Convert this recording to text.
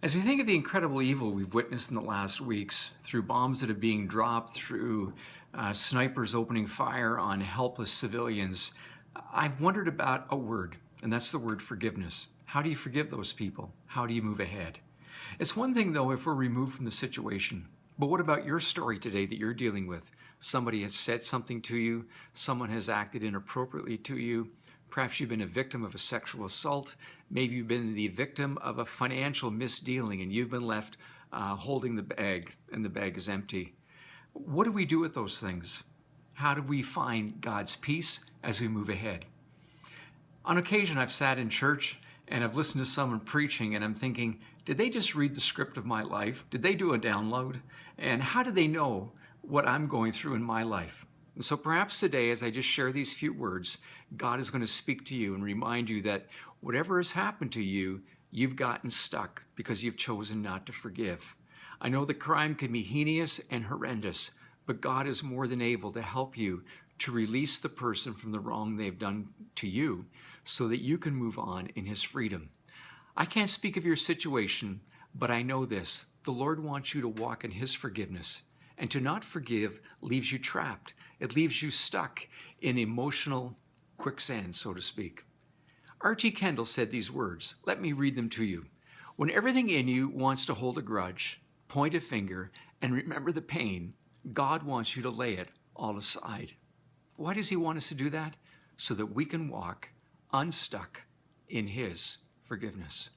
As we think of the incredible evil we've witnessed in the last weeks, through bombs that are being dropped, through snipers opening fire on helpless civilians, I've wondered about a word, and that's the word forgiveness. How do you forgive those people? How do you move ahead? It's one thing, though, if we're removed from the situation. But what about your story today that you're dealing with? Somebody has said something to you, someone has acted inappropriately to you. Perhaps you've been a victim of a sexual assault. Maybe you've been the victim of a financial misdealing and you've been left holding the bag and the bag is empty. What do we do with those things? How do we find God's peace as we move ahead? On occasion, I've sat in church and I've listened to someone preaching and I'm thinking, did they just read the script of my life? Did they do a download? And how do they know what I'm going through in my life? And so perhaps today, as I just share these few words, God is going to speak to you and remind you that whatever has happened to you, you've gotten stuck because you've chosen not to forgive. I know the crime can be heinous and horrendous, but God is more than able to help you to release the person from the wrong they've done to you so that you can move on in His freedom. I can't speak of your situation, but I know this. The Lord wants you to walk in His forgiveness. And to not forgive leaves you trapped. It leaves you stuck in emotional quicksand, so to speak. R.T. Kendal said these words. Let me read them to you. When everything in you wants to hold a grudge, point a finger, and remember the pain, God wants you to lay it all aside. Why does He want us to do that? So that we can walk unstuck in His forgiveness.